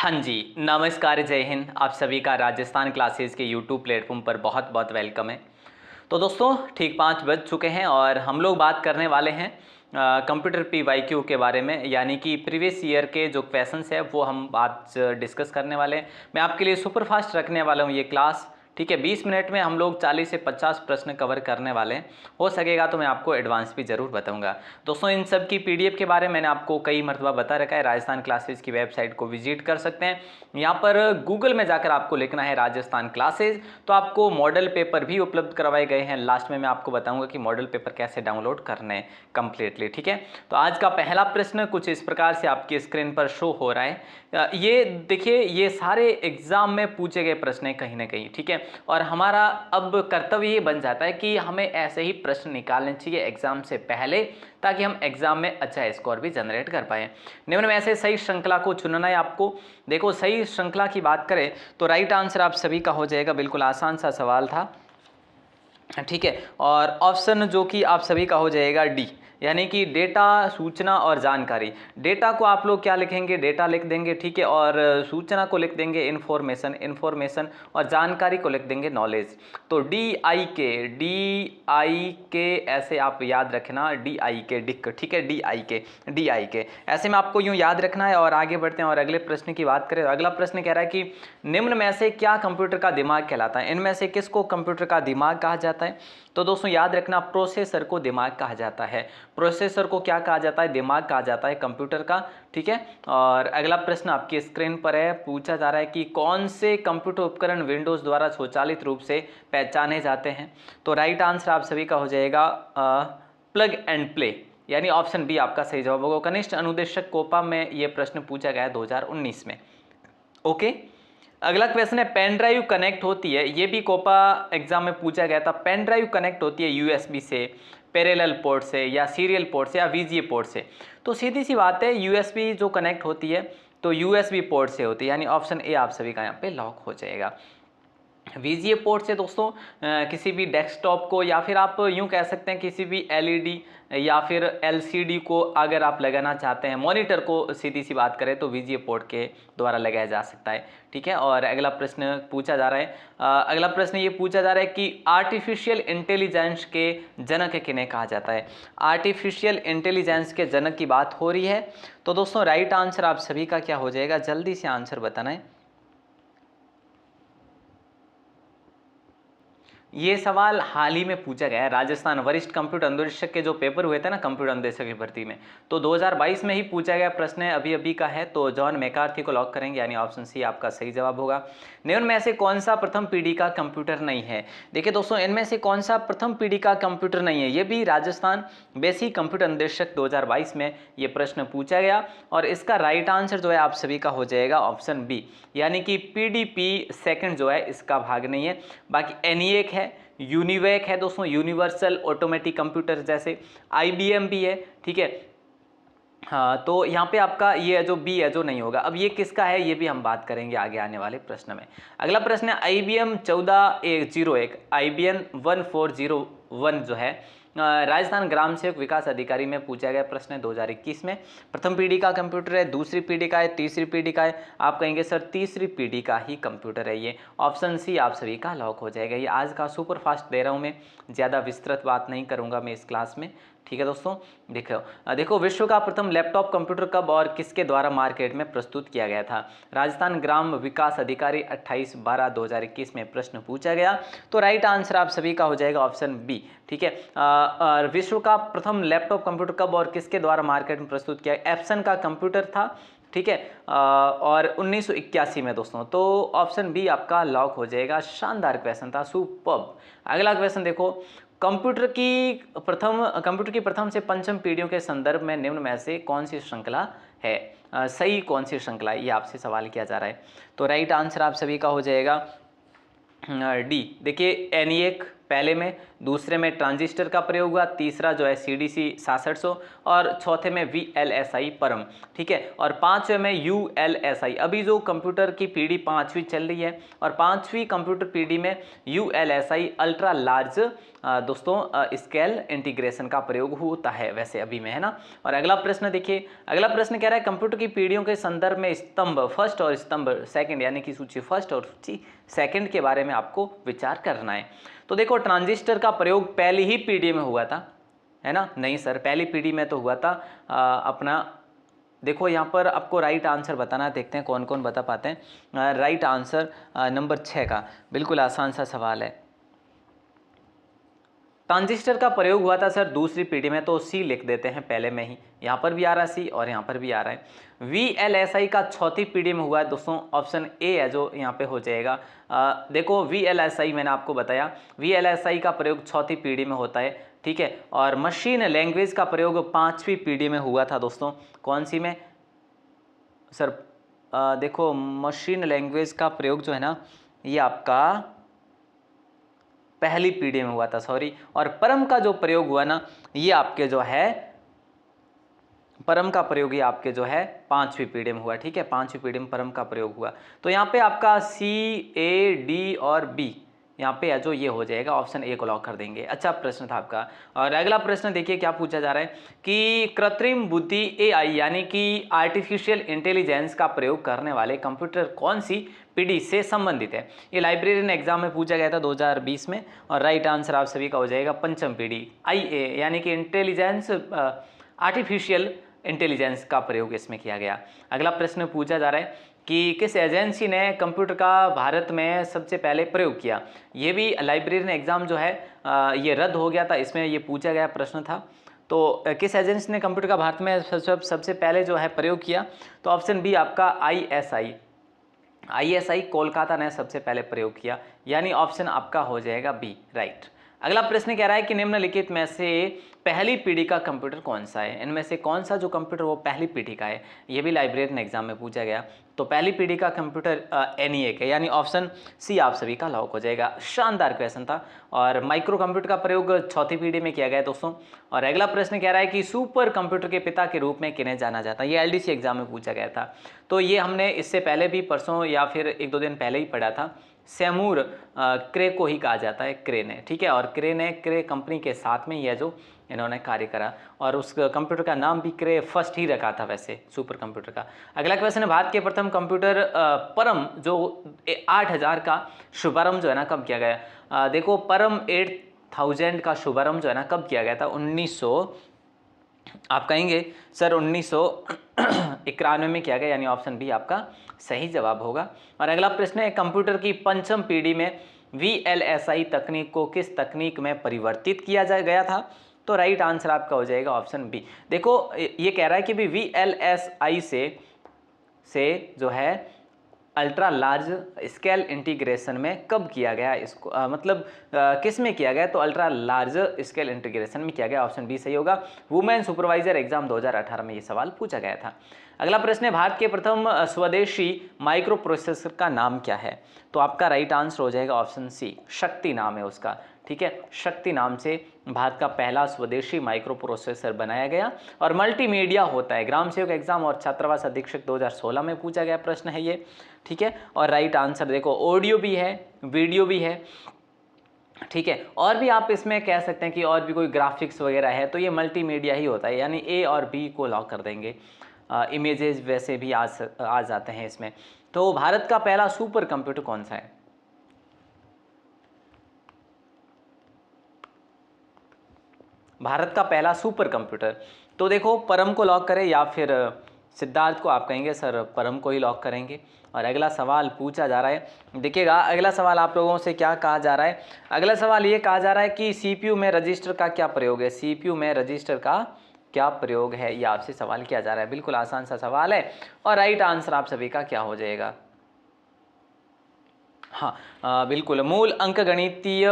हाँ जी, नमस्कार, जय हिंद। आप सभी का राजस्थान क्लासेस के यूट्यूब प्लेटफॉर्म पर बहुत बहुत वेलकम है। तो दोस्तों ठीक 5 बज चुके हैं और हम लोग बात करने वाले हैं कंप्यूटर PYQ के बारे में, यानी कि प्रीवियस ईयर के जो क्वेश्चंस है वो हम आज डिस्कस करने वाले हैं। मैं आपके लिए सुपर फास्ट रखने वाला हूँ ये क्लास, ठीक है। 20 मिनट में हम लोग 40 से 50 प्रश्न कवर करने वाले हैं। हो सकेगा तो मैं आपको एडवांस भी ज़रूर बताऊंगा। दोस्तों इन सब की PDF के बारे में मैंने आपको कई मरतबा बता रखा है। राजस्थान क्लासेस की वेबसाइट को विजिट कर सकते हैं। यहाँ पर गूगल में जाकर आपको लिखना है राजस्थान क्लासेस, तो आपको मॉडल पेपर भी उपलब्ध करवाए गए हैं। लास्ट में मैं आपको बताऊंगा कि मॉडल पेपर कैसे डाउनलोड करने हैं कम्प्लीटली, ठीक है। तो आज का पहला प्रश्न कुछ इस प्रकार से आपकी स्क्रीन पर शो हो रहा है। ये देखिए, ये सारे एग्जाम में पूछे गए प्रश्न हैं कहीं ना कहीं, ठीक है। और हमारा अब कर्तव्य ये बन जाता है कि हमें ऐसे ही प्रश्न निकालने चाहिए एग्जाम से पहले, ताकि हम एग्जाम में अच्छा स्कोर भी जनरेट कर पाए। निम्न में ऐसे सही श्रृंखला को चुनना है आपको। देखो, सही श्रृंखला की बात करें तो राइट आंसर आप सभी का हो जाएगा, बिल्कुल आसान सा सवाल था, ठीक है। और ऑप्शन जो कि आप सभी का हो जाएगा डी, यानी कि डेटा, सूचना और जानकारी। डेटा को आप लोग क्या लिखेंगे, डेटा लिख देंगे, ठीक है। और सूचना को लिख देंगे इन्फॉर्मेशन, और जानकारी को लिख देंगे नॉलेज। तो डी आई के ऐसे आप याद रखना, DIK डिक, ठीक है। डी आई के ऐसे में आपको यूं याद रखना है। और आगे बढ़ते हैं और अगले प्रश्न की बात करें। अगला प्रश्न कह रहा है कि निम्न में से क्या कंप्यूटर का दिमाग कहलाता है। इनमें से किसको कंप्यूटर का दिमाग कहा जाता है? तो दोस्तों याद रखना, प्रोसेसर को दिमाग कहा जाता है। प्रोसेसर को क्या कहा जाता है? दिमाग कहा जाता है कंप्यूटर का, ठीक है। और अगला प्रश्न आपकी स्क्रीन पर है, पूछा जा रहा है कि कौन से कंप्यूटर उपकरण विंडोज द्वारा स्वचालित रूप से पहचाने जाते हैं। तो राइट आंसर आप सभी का हो जाएगा प्लग एंड प्ले, यानी ऑप्शन बी आपका सही जवाब होगा। कनिष्ठ अनुदेशक कोपा में यह प्रश्न पूछा गया 2019 में, ओके। अगला क्वेश्चन है, पेन ड्राइव कनेक्ट होती है, ये भी कोपा एग्जाम में पूछा गया था। पेन ड्राइव कनेक्ट होती है USB से, पैरेलल पोर्ट से, या सीरियल पोर्ट से, या VGA पोर्ट से। तो सीधी सी बात है, USB जो कनेक्ट होती है तो USB पोर्ट से होती है, यानी ऑप्शन ए आप सभी का यहाँ पे लॉक हो जाएगा। VGA पोर्ट से दोस्तों किसी भी डेस्कटॉप को, या फिर आप यूं कह सकते हैं किसी भी LED या फिर LCD को अगर आप लगाना चाहते हैं, मॉनिटर को सीधी सी बात करें तो VGA पोर्ट के द्वारा लगाया जा सकता है, ठीक है। और अगला प्रश्न पूछा जा रहा है, अगला प्रश्न ये पूछा जा रहा है कि आर्टिफिशियल इंटेलिजेंस के जनक किन्हें कहा जाता है। आर्टिफिशियल इंटेलिजेंस के जनक की बात हो रही है। तो दोस्तों राइट आंसर आप सभी का क्या हो जाएगा, जल्दी से आंसर बताना है। ये सवाल हाल ही में पूछा गया है। राजस्थान वरिष्ठ कंप्यूटर अनुदेशक के जो पेपर हुए थे ना कंप्यूटर अनुदेशक की भर्ती में, तो 2022 में ही पूछा गया प्रश्न है, अभी अभी का है। तो जॉन मैकार्थी को लॉक करेंगे, यानी ऑप्शन सी आपका सही जवाब होगा। निम्न में से कौन सा प्रथम पीढ़ी का कंप्यूटर नहीं है। देखिए दोस्तों, इनमें से कौन सा प्रथम पीढ़ी का कंप्यूटर नहीं है, ये भी राजस्थान बेसिक कंप्यूटर अनुदेशक 2022 में ये प्रश्न पूछा गया। और इसका राइट आंसर जो है आप सभी का हो जाएगा ऑप्शन बी, यानी कि PDP सेकंड जो है इसका भाग नहीं है। बाकी ENIAC है, यूनिवेक है दोस्तों, यूनिवर्सल ऑटोमेटिक कंप्यूटर, जैसे IBM भी है, ठीक है। हाँ, तो यहाँ पे आपका ये जो बी है जो नहीं होगा। अब ये किसका है ये भी हम बात करेंगे आगे आने वाले प्रश्न में। अगला प्रश्न है, IBM 1401 IBM 1401 जो है राजस्थान ग्राम सेवक विकास अधिकारी में पूछा गया प्रश्न है 2021 में। प्रथम पीढ़ी का कंप्यूटर है, दूसरी पीढ़ी का है, तीसरी पीढ़ी का है। आप कहेंगे सर तीसरी पीढ़ी का ही कंप्यूटर है ये, ऑप्शन सी आप सभी का लॉक हो जाएगा। ये आज का सुपर फास्ट दे रहा हूँ मैं, ज़्यादा विस्तृत बात नहीं करूँगा मैं इस क्लास में, ठीक है दोस्तों। देखो विश्व का प्रथम लैपटॉप कंप्यूटर कब और किसके द्वारा मार्केट में प्रस्तुत किया गया था। राजस्थान ग्राम विकास अधिकारी 28/12/2021 में प्रश्न पूछा गया। तो राइट आंसर आप सभी का हो जाएगा ऑप्शन बी, ठीक है। विश्व का प्रथम लैपटॉप कंप्यूटर कब और किसके द्वारा मार्केट में प्रस्तुत किया, एप्सन का कंप्यूटर था, ठीक है। और 1981 में दोस्तों। तो ऑप्शन बी आपका लॉक हो जाएगा। शानदार क्वेश्चन था, सुपर्ब। अगला क्वेश्चन देखो, कंप्यूटर की प्रथम से पंचम पीढ़ियों के संदर्भ में निम्न में से कौन सी श्रृंखला है, सही कौन सी श्रृंखला है, ये आपसे सवाल किया जा रहा है। तो राइट आंसर आप सभी का हो जाएगा डी। देखिए ENIAC पहले में, दूसरे में ट्रांजिस्टर का प्रयोग हुआ, तीसरा जो है CDC 6600, और चौथे में VLSI परम, ठीक है। और पांचवें में ULSI। अभी जो कंप्यूटर की पीढ़ी पांचवी चल रही है, और पांचवी कंप्यूटर पीढ़ी में ULSI अल्ट्रा लार्ज दोस्तों स्केल इंटीग्रेशन का प्रयोग होता है वैसे अभी में, है ना। और अगला प्रश्न देखिए, अगला प्रश्न कह रहा है कंप्यूटर की पीढ़ियों के संदर्भ में स्तंभ फर्स्ट और स्तंभ सेकंड यानी कि सूची फर्स्ट और सूची सेकंड के बारे में आपको विचार करना है। तो देखो ट्रांजिस्टर का प्रयोग पहली ही पीढ़ी में हुआ था, है ना। नहीं सर, पहली पीढ़ी में तो हुआ था अपना, देखो यहाँ पर आपको राइट आंसर बताना, देखते हैं कौन कौन बता पाते हैं। राइट आंसर नंबर 6 का, बिल्कुल आसान सा सवाल है। ट्रांजिस्टर का प्रयोग हुआ था सर दूसरी पीढ़ी में, तो सी लिख देते हैं पहले में ही, यहाँ पर भी आ रहा है सी और यहाँ पर भी आ रहा है। VLSI का चौथी पीढ़ी में हुआ है दोस्तों, ऑप्शन ए है जो यहाँ पे हो जाएगा। देखो VLSI मैंने आपको बताया, VLSI का प्रयोग चौथी पीढ़ी में होता है, ठीक है। और मशीन लैंग्वेज का प्रयोग पांचवी पीढ़ी में हुआ था दोस्तों, कौन सी में सर? देखो मशीन लैंग्वेज का प्रयोग जो है ना ये आपका पहली पीढ़ी में हुआ था, सॉरी। और परम का जो प्रयोग हुआ ना ये आपके जो है, परम का प्रयोग ये आपके जो है पांचवी पीढ़ी में हुआ, ठीक है। पांचवी पीढ़ी में परम का प्रयोग हुआ। तो यहाँ पे आपका C, A, D और B यहाँ पे है जो ये हो जाएगा, ऑप्शन ए को लॉक कर देंगे। अच्छा प्रश्न था आपका। और अगला प्रश्न देखिए क्या पूछा जा रहा है कि कृत्रिम बुद्धि AI यानी कि आर्टिफिशियल इंटेलिजेंस का प्रयोग करने वाले कंप्यूटर कौन सी पीढ़ी से संबंधित है। ये लाइब्रेरियन एग्जाम में पूछा गया था 2020 में, और राइट आंसर आप सभी का हो जाएगा पंचम पीढ़ी IA यानी कि इंटेलिजेंस, आर्टिफिशियल इंटेलिजेंस का प्रयोग इसमें किया गया। अगला प्रश्न पूछा जा रहा है कि किस एजेंसी ने कंप्यूटर का भारत में सबसे पहले प्रयोग किया। ये भी लाइब्रेरियन एग्जाम जो है ये रद्द हो गया था, इसमें ये पूछा गया प्रश्न था। तो किस एजेंसी ने कंप्यूटर का भारत में सबसे पहले जो है प्रयोग किया, तो ऑप्शन बी आपका ISI कोलकाता ने सबसे पहले प्रयोग किया, यानी ऑप्शन आपका हो जाएगा बी राइट। अगला प्रश्न कह रहा है कि निम्नलिखित में से पहली पीढ़ी का कंप्यूटर कौन सा है, इनमें से कौन सा जो कंप्यूटर वो पहली पीढ़ी का है। ये भी लाइब्रेरियन एग्जाम में पूछा गया। तो पहली पीढ़ी का कंप्यूटर ENIAC है, यानी ऑप्शन सी आप सभी का लॉक हो जाएगा। शानदार क्वेश्चन था। और माइक्रो कंप्यूटर का प्रयोग चौथी पीढ़ी में किया गया दोस्तों। और अगला प्रश्न कह रहा है कि सुपर कंप्यूटर के पिता के रूप में किन्हें जाना जाता है। ये LDC एग्जाम में पूछा गया था। तो ये हमने इससे पहले भी परसों या फिर एक दो दिन पहले ही पढ़ा था। सेमूर क्रे को ही कहा जाता है, क्रे ने, ठीक है। और क्रे ने, क्रे कंपनी के साथ में यह जो इन्होंने कार्य करा, और उस कंप्यूटर का नाम भी क्रे फर्स्ट ही रखा था वैसे सुपर कंप्यूटर का। अगला क्वेश्चन है भारत के प्रथम कंप्यूटर परम जो 8000 का शुभारंभ जो है ना कब किया गया। देखो परम 8000 का शुभारंभ जो है ना कब किया गया था, 1900 आप कहेंगे सर 1991 में किया गया, यानी ऑप्शन बी आपका सही जवाब होगा। और अगला प्रश्न है कंप्यूटर की पंचम पीढ़ी में VLSI तकनीक को किस तकनीक में परिवर्तित किया गया था, तो राइट आंसर आपका हो जाएगा ऑप्शन बी। देखो ये कह रहा है कि भी VLSI से जो है अल्ट्रा लार्ज स्केल इंटीग्रेशन में कब किया गया इसको, मतलब किस में किया गया, तो अल्ट्रा लार्ज स्केल इंटीग्रेशन में किया गया, ऑप्शन बी सही होगा। वुमेन सुपरवाइजर एग्जाम 2018 में ये सवाल पूछा गया था। अगला प्रश्न है भारत के प्रथम स्वदेशी माइक्रो प्रोसेसर का नाम क्या है, तो आपका राइट आंसर हो जाएगा ऑप्शन सी, शक्ति नाम है उसका, ठीक है। शक्ति नाम से भारत का पहला स्वदेशी माइक्रो प्रोसेसर बनाया गया। और मल्टीमीडिया होता है, ग्राम सेवक एग्जाम और छात्रावास अधीक्षक 2016 में पूछा गया प्रश्न है ये, ठीक है। और राइट आंसर देखो ऑडियो भी है, वीडियो भी है, ठीक है। और भी आप इसमें कह सकते हैं कि और भी कोई ग्राफिक्स वगैरह है, तो ये मल्टीमीडिया ही होता है, यानी ए और बी को लॉक कर देंगे। इमेजेस वैसे भी आ जाते हैं इसमें। तो भारत का पहला सुपर कंप्यूटर कौन सा है, भारत का पहला सुपर कंप्यूटर, तो देखो परम को लॉक करें या फिर सिद्धार्थ को आप कहेंगे सर परम को ही लॉक करेंगे। और अगला सवाल पूछा जा रहा है, देखिएगा अगला सवाल आप लोगों से क्या कहा जा रहा है। अगला सवाल ये कहा जा रहा है कि CPU में रजिस्टर का क्या प्रयोग है, CPU में रजिस्टर का क्या प्रयोग है, ये आपसे सवाल किया जा रहा है। बिल्कुल आसान सा सवाल है। और राइट आंसर आप सभी का क्या हो जाएगा, हाँ बिल्कुल, मूल अंकगणितीय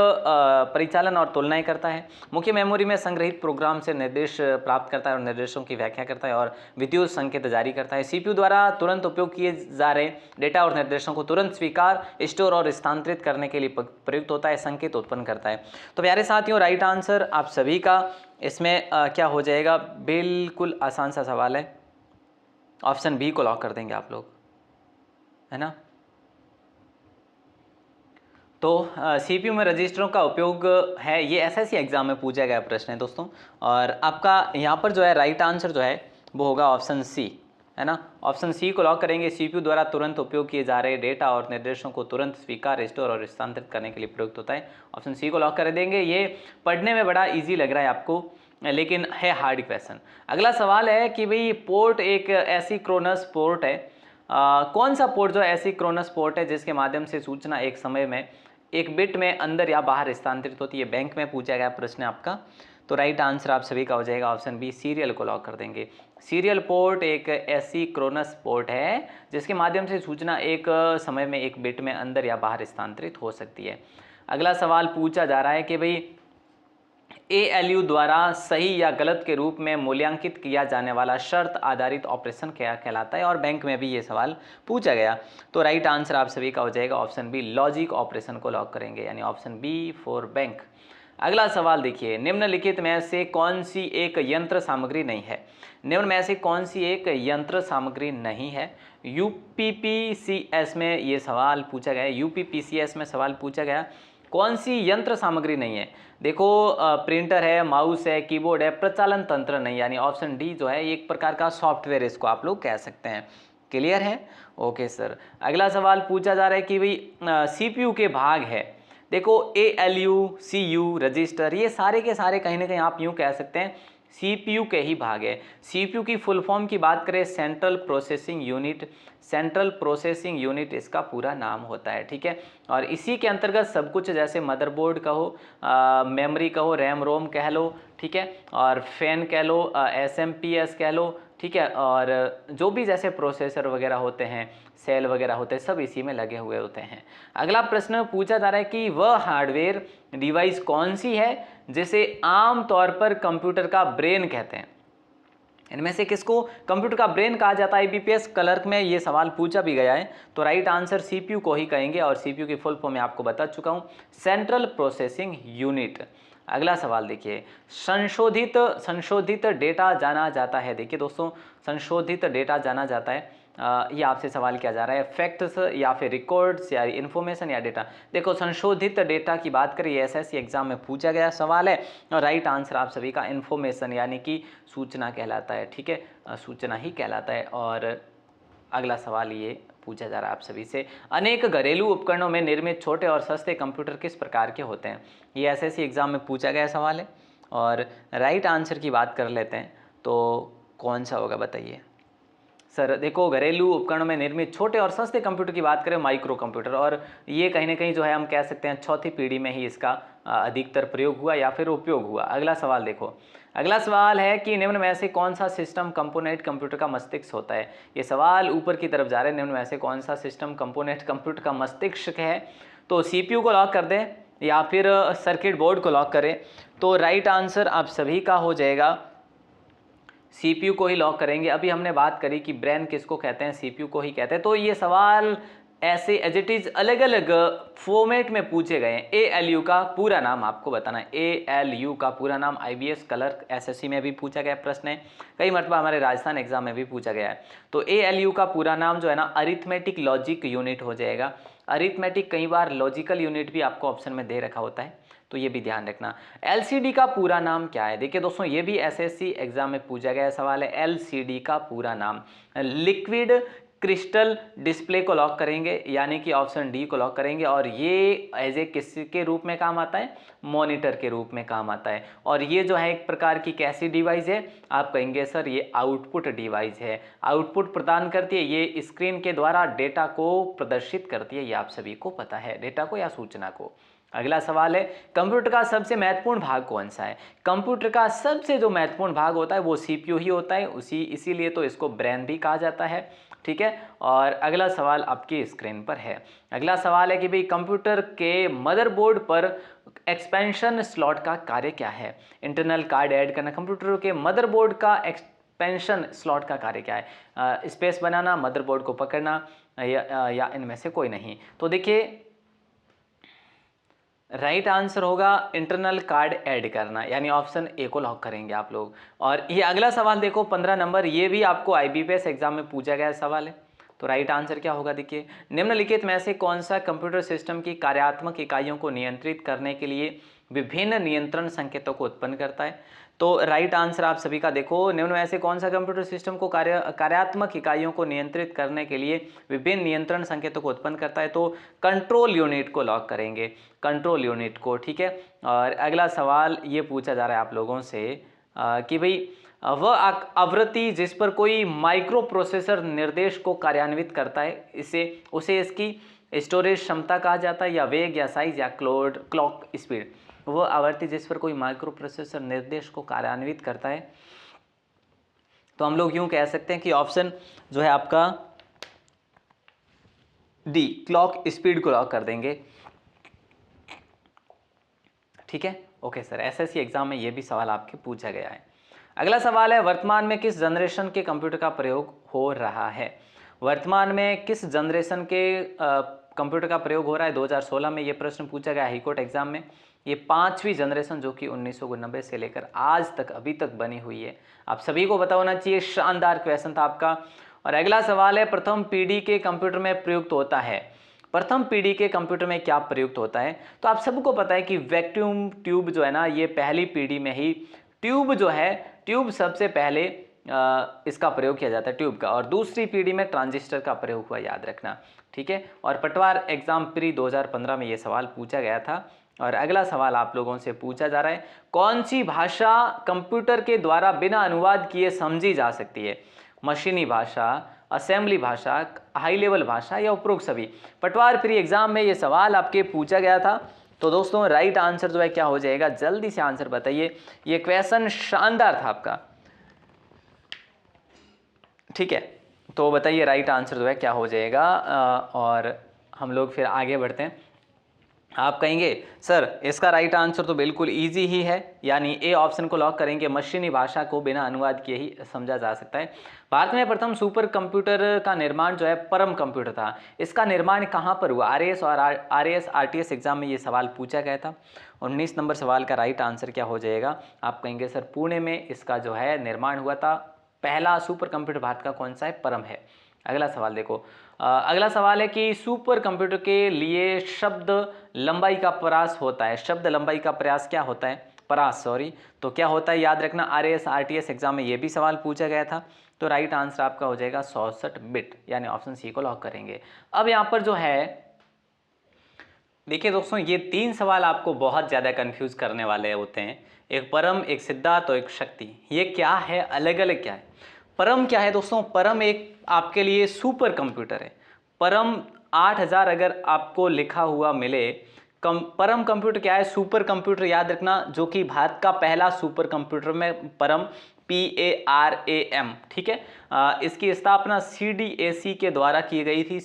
परिचालन और तुलनाएं करता है, मुख्य मेमोरी में संग्रहित प्रोग्राम से निर्देश प्राप्त करता है और निर्देशों की व्याख्या करता है और विद्युत संकेत जारी करता है। CPU द्वारा तुरंत उपयोग किए जा रहे डेटा और निर्देशों को तुरंत स्वीकार, स्टोर और स्थानांतरित करने के लिए प्रयुक्त होता है, संकेत उत्पन्न करता है। तो प्यारे साथियों राइट आंसर आप सभी का इसमें क्या हो जाएगा, बिल्कुल आसान सा सवाल है, ऑप्शन बी को लॉक कर देंगे आप लोग, है ना। तो सीपीयू में रजिस्टरों का उपयोग है, ये एसएससी एग्जाम में पूछा गया प्रश्न है दोस्तों। और आपका यहाँ पर जो है राइट आंसर जो है वो होगा ऑप्शन सी, है ना। ऑप्शन सी को लॉक करेंगे। सीपीयू द्वारा तुरंत उपयोग किए जा रहे डेटा और निर्देशों को तुरंत स्वीकार, स्टोर और स्थानांतरित करने के लिए प्रयुक्त होता है। ऑप्शन सी को लॉक कर देंगे। ये पढ़ने में बड़ा ईजी लग रहा है आपको, लेकिन है हार्ड क्वेश्चन। अगला सवाल है कि भाई पोर्ट एक एसिंक्रोनस पोर्ट है। कौन सा पोर्ट जो एसिंक्रोनस पोर्ट है जिसके माध्यम से सूचना एक समय में एक बिट में अंदर या बाहर स्थानांतरित होती है। बैंक में पूछा गया प्रश्न आपका, तो राइट आंसर आप सभी का हो जाएगा ऑप्शन बी, सीरियल को लॉक कर देंगे। सीरियल पोर्ट एक एसिंक्रोनस पोर्ट है जिसके माध्यम से सूचना एक समय में एक बिट में अंदर या बाहर स्थानांतरित हो सकती है। अगला सवाल पूछा जा रहा है कि भाई ALU द्वारा सही या गलत के रूप में मूल्यांकित किया जाने वाला शर्त आधारित ऑपरेशन क्या कहलाता है, और बैंक में भी ये सवाल पूछा गया। तो राइट आंसर आप सभी का हो जाएगा ऑप्शन बी, लॉजिक ऑपरेशन को लॉक करेंगे, यानी ऑप्शन बी फॉर बैंक। अगला सवाल देखिए, निम्नलिखित में से कौन सी एक यंत्र सामग्री नहीं है। निम्न में से कौन सी एक यंत्र सामग्री नहीं है। UPPCS में ये सवाल पूछा गया, UPPCS में सवाल पूछा गया कौन सी यंत्र सामग्री नहीं है। देखो प्रिंटर है, माउस है, कीबोर्ड है, प्रचालन तंत्र नहीं, यानी ऑप्शन डी जो है एक प्रकार का सॉफ्टवेयर इसको आप लोग कह सकते हैं। क्लियर है? Okay sir. अगला सवाल पूछा जा रहा है कि भाई CPU के भाग है। देखो ALU, CU, रजिस्टर, ये सारे के सारे कहीं ना कहीं आप यूँ कह सकते हैं CPU के ही भाग है। CPU की फुल फॉर्म की बात करें central processing unit, central processing unit इसका पूरा नाम होता है, ठीक है। और इसी के अंतर्गत सब कुछ जैसे मदरबोर्ड कहो, मेमोरी कहो, रैम रोम कह लो, ठीक है, और फैन कह लो, SMPS कह लो, ठीक है, और जो भी जैसे प्रोसेसर वगैरह होते हैं, सेल वगैरह होते हैं, सब इसी में लगे हुए होते हैं। अगला प्रश्न पूछा जा रहा है कि वह हार्डवेयर डिवाइस कौन सी है जिसे आम तौर पर कंप्यूटर का ब्रेन कहते हैं। इनमें से किसको कंप्यूटर का ब्रेन कहा जाता है। IBPS क्लर्क में ये सवाल पूछा भी गया है, तो राइट आंसर CPU को ही कहेंगे, और CPU की फुल फॉर्म मैं आपको बता चुका हूँ, सेंट्रल प्रोसेसिंग यूनिट। अगला सवाल देखिए, संशोधित डेटा जाना जाता है। देखिए दोस्तों, संशोधित डेटा जाना जाता है, ये आपसे सवाल किया जा रहा है, फैक्ट्स या फिर रिकॉर्ड्स या इन्फॉर्मेशन या डेटा। देखो संशोधित डेटा की बात करें, SSC एग्जाम में पूछा गया सवाल है, और राइट आंसर आप सभी का इन्फॉर्मेशन यानी कि सूचना कहलाता है, ठीक है, सूचना ही कहलाता है। और अगला सवाल ये पूछा जा रहा है आप सभी से, अनेक घरेलू उपकरणों में निर्मित छोटे और सस्ते कंप्यूटर किस प्रकार के होते हैं। ये SSC एग्जाम में पूछा गया सवाल है, और राइट आंसर की बात कर लेते हैं तो कौन सा होगा बताइए सर। देखो घरेलू उपकरणों में निर्मित छोटे और सस्ते कंप्यूटर की बात करें, माइक्रो कंप्यूटर, और ये कहीं ना कहीं जो है हम कह सकते हैं चौथी पीढ़ी में ही इसका अधिकतर प्रयोग हुआ या फिर उपयोग हुआ। अगला सवाल देखो, अगला सवाल है कि निम्न में से कौन सा सिस्टम कंपोनेंट कंप्यूटर का मस्तिष्क होता है। ये सवाल ऊपर की तरफ जा रहे हैं, निम्न में से कौन सा सिस्टम कंपोनेंट कंप्यूटर का मस्तिष्क है। तो CPU को लॉक कर दें या फिर सर्किट बोर्ड को लॉक करें, तो राइट आंसर आप सभी का हो जाएगा CPU को ही लॉक करेंगे। अभी हमने बात करी कि ब्रेन किसको कहते हैं, CPU को ही कहते हैं। तो ये सवाल ऐसे एज इट इज अलग अलग फॉर्मेट में पूछे गए हैं। ALU का पूरा नाम आपको बताना है, ALU का पूरा नाम IBS क्लर्क SSC में भी पूछा गया प्रश्न है, कई मरतबा हमारे राजस्थान एग्जाम में भी पूछा गया है। तो ALU का पूरा नाम जो है ना अरिथमेटिक लॉजिक यूनिट हो जाएगा। अरिथमेटिक कई बार लॉजिकल यूनिट भी आपको ऑप्शन में दे रखा होता है, तो ये भी ध्यान रखना। LCD का पूरा नाम क्या है। देखिए दोस्तों, ये भी SSC एग्जाम में पूछा गया सवाल है। LCD का पूरा नाम लिक्विड क्रिस्टल डिस्प्ले को लॉक करेंगे, यानी कि ऑप्शन डी को लॉक करेंगे। और ये एज ए किसके रूप में काम आता है, मॉनिटर के रूप में काम आता है। और ये जो है एक प्रकार की कैसी डिवाइस है, आप कहेंगे सर ये आउटपुट डिवाइस है, आउटपुट प्रदान करती है, ये स्क्रीन के द्वारा डेटा को प्रदर्शित करती है। ये आप सभी को पता है, डेटा को या सूचना को। अगला सवाल है, कंप्यूटर का सबसे महत्वपूर्ण भाग कौन सा है। कंप्यूटर का सबसे जो महत्वपूर्ण भाग होता है वो CPU ही होता है, इसीलिए तो इसको ब्रेन भी कहा जाता है, ठीक है। और अगला सवाल आपकी स्क्रीन पर है। अगला सवाल है कि भाई कंप्यूटर के मदरबोर्ड पर एक्सपेंशन स्लॉट का कार्य क्या है। इंटरनल कार्ड ऐड करना, कंप्यूटर के मदरबोर्ड का एक्सपेंशन स्लॉट का कार्य क्या है। स्पेस बनाना, मदरबोर्ड को पकड़ना, या इनमें से कोई नहीं। तो देखिए राइट आंसर होगा इंटरनल कार्ड ऐड करना, यानी ऑप्शन ए को लॉक करेंगे आप लोग। और ये अगला सवाल देखो 15 नंबर, ये भी आपको IBPS एग्जाम में पूछा गया सवाल है। तो राइट आंसर क्या होगा, देखिए निम्नलिखित में से कौन सा कंप्यूटर सिस्टम की कार्यात्मक इकाइयों को नियंत्रित करने के लिए विभिन्न नियंत्रण संकेतों को उत्पन्न करता है। तो राइट आंसर आप सभी का देखो, निम्न में से कौन सा कंप्यूटर सिस्टम को कार्यात्मक इकाइयों को नियंत्रित करने के लिए विभिन्न नियंत्रण संकेतों को उत्पन्न करता है, तो कंट्रोल यूनिट को लॉक करेंगे, कंट्रोल यूनिट को, ठीक है। और अगला सवाल ये पूछा जा रहा है आप लोगों से कि भाई वह आवृत्ति जिस पर कोई माइक्रो प्रोसेसर निर्देश को कार्यान्वित करता है उसे इसकी स्टोरेज क्षमता कहा जाता है, या वेग या साइज या क्लॉक स्पीड। वह आवृत्ति जिस पर कोई माइक्रो प्रोसेसर निर्देश को कार्यान्वित करता है, तो हम लोग यूं कह सकते हैं कि ऑप्शन जो है आपका डी, क्लॉक स्पीड को लॉक कर देंगे, ठीक है। ओके सर, एसएससी एग्जाम में ये भी सवाल आपके पूछा गया है। अगला सवाल है, वर्तमान में किस जनरेशन के कंप्यूटर का प्रयोग हो रहा है। वर्तमान में किस जनरेशन के कंप्यूटर का प्रयोग हो रहा है। 2016 में ये प्रश्न पूछा गया हाईकोर्ट एग्जाम में। ये 5वीं जनरेशन जो कि 1990 से लेकर आज तक अभी तक बनी हुई है, आप सभी को पता होना चाहिए। शानदार क्वेश्चन था आपका। और अगला सवाल है, प्रथम पीढ़ी के कंप्यूटर में प्रयुक्त होता है। प्रथम पीढ़ी के कंप्यूटर में क्या प्रयुक्त होता है, तो आप सबको पता है कि वैक्यूम ट्यूब जो है ना, ये पहली पीढ़ी में ही ट्यूब जो है, ट्यूब सबसे पहले इसका प्रयोग किया जाता है, ट्यूब का। और दूसरी पीढ़ी में ट्रांजिस्टर का प्रयोग हुआ, याद रखना, ठीक है। और पटवार एग्जाम प्री 2015 में ये सवाल पूछा गया था। और अगला सवाल आप लोगों से पूछा जा रहा है, कौन सी भाषा कंप्यूटर के द्वारा बिना अनुवाद किए समझी जा सकती है। मशीनी भाषा, असेंबली भाषा, हाई लेवल भाषा या उपरोक्त सभी। पटवार प्री एग्जाम में ये सवाल आपके पूछा गया था। तो दोस्तों राइट आंसर जो है क्या हो जाएगा, जल्दी से आंसर बताइए। ये क्वेश्चन शानदार था आपका, ठीक है। तो बताइए राइट आंसर जो है क्या हो जाएगा। और हम लोग फिर आगे बढ़ते हैं। आप कहेंगे सर इसका राइट आंसर तो बिल्कुल इजी ही है, यानी ए ऑप्शन को लॉक करेंगे, मशीनी भाषा को बिना अनुवाद किए ही समझा जा सकता है। भारत में प्रथम सुपर कंप्यूटर का निर्माण जो है परम कंप्यूटर था। इसका निर्माण कहाँ पर हुआ। आरएएस और आरटीएस एग्जाम में ये सवाल पूछा गया था। 19 नंबर सवाल का राइट आंसर क्या हो जाएगा। आप कहेंगे सर पुणे में इसका जो है निर्माण हुआ था। पहला सुपर कंप्यूटर भारत का कौन सा है, परम है। अगला सवाल देखो, अगला सवाल है कि सुपर कंप्यूटर के लिए शब्द लंबाई का प्रयास होता है। शब्द लंबाई का प्रयास क्या होता है, प्रयास सॉरी, तो क्या होता है याद रखना। आरएएस आरटीएस एग्जाम में ये भी सवाल पूछा गया था। तो राइट आंसर आपका हो जाएगा 64 बिट, यानी ऑप्शन सी को लॉक करेंगे। अब यहाँ पर जो है देखिए दोस्तों, ये 3 सवाल आपको बहुत ज़्यादा कंफ्यूज करने वाले होते हैं। एक परम, एक सिद्धार्थ और एक शक्ति। ये क्या है, अलग अलग क्या है। परम क्या है दोस्तों, परम एक आपके लिए सुपर कंप्यूटर है। परम 8000 अगर आपको लिखा हुआ मिले, परम कंप्यूटर क्या है, सुपर कंप्यूटर याद रखना, जो कि भारत का पहला सुपर कंप्यूटर में परम, PARAM, ठीक है। इसकी स्थापना CDAC के द्वारा की गई थी।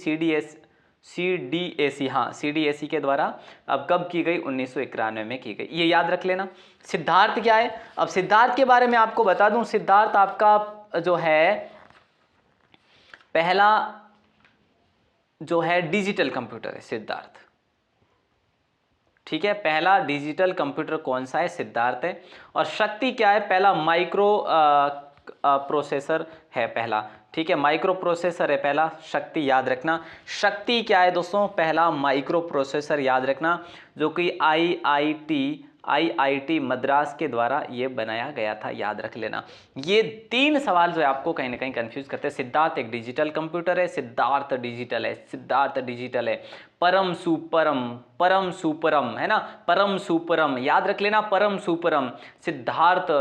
CDAC, हाँ CDAC के द्वारा। अब कब की गई, 1991 में की गई, ये याद रख लेना। सिद्धार्थ क्या है, अब सिद्धार्थ के बारे में आपको बता दूं, सिद्धार्थ आपका जो है पहला जो है डिजिटल कंप्यूटर है, सिद्धार्थ, ठीक है। पहला डिजिटल कंप्यूटर कौन सा है, सिद्धार्थ है। और शक्ति क्या है, पहला माइक्रो प्रोसेसर है पहला, ठीक है। माइक्रो प्रोसेसर है पहला, शक्ति याद रखना। शक्ति क्या है दोस्तों, पहला माइक्रो प्रोसेसर याद रखना, जो कि IIT मद्रास के द्वारा ये बनाया गया था, याद रख लेना। ये 3 सवाल जो है आपको कहीं ना कहीं कंफ्यूज करते हैं। सिद्धार्थ एक डिजिटल कंप्यूटर है, सिद्धार्थ डिजिटल है, सिद्धार्थ डिजिटल है। परम सुपरम है ना, परम सुपरम याद रख लेना, परम सुपरम। सिद्धार्थ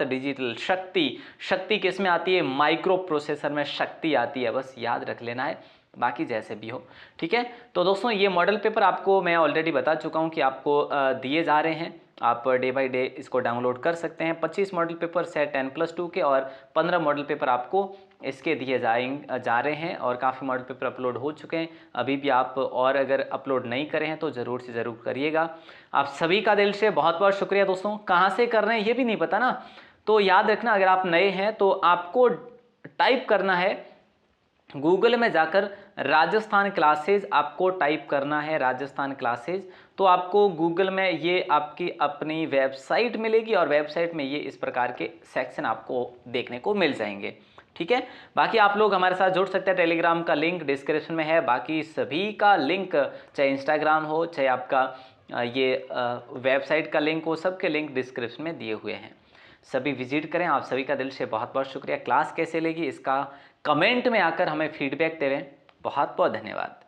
डिजिटल। शक्ति किस में आती है, माइक्रो प्रोसेसर में शक्ति आती है, बस याद रख लेना है, बाकी जैसे भी हो, ठीक है। तो दोस्तों ये मॉडल पेपर आपको मैं ऑलरेडी बता चुका हूं कि आपको दिए जा रहे हैं। आप डे बाय डे इसको डाउनलोड कर सकते हैं। 25 मॉडल पेपर सेट 10+2 के और 15 मॉडल पेपर आपको इसके दिए जा रहे हैं। और काफ़ी मॉडल पेपर अपलोड हो चुके हैं, अभी भी आप और अगर अपलोड नहीं करें हैं तो ज़रूर से ज़रूर करिएगा। आप सभी का दिल से बहुत बहुत शुक्रिया दोस्तों। कहाँ से कर रहे हैं ये भी नहीं पता ना, तो याद रखना, अगर आप नए हैं तो आपको टाइप करना है गूगल में जाकर राजस्थान क्लासेज, आपको टाइप करना है राजस्थान क्लासेज, तो आपको गूगल में ये आपकी अपनी वेबसाइट मिलेगी और वेबसाइट में ये इस प्रकार के सेक्शन आपको देखने को मिल जाएंगे, ठीक है। बाकी आप लोग हमारे साथ जुड़ सकते हैं, टेलीग्राम का लिंक डिस्क्रिप्शन में है, बाकी सभी का लिंक, चाहे इंस्टाग्राम हो चाहे आपका ये वेबसाइट का लिंक हो, सबके लिंक डिस्क्रिप्शन में दिए हुए हैं, सभी विजिट करें। आप सभी का दिल से बहुत बहुत शुक्रिया। क्लास कैसे लगी इसका कमेंट में आकर हमें फीडबैक दे रहे हैं। बहुत बहुत धन्यवाद।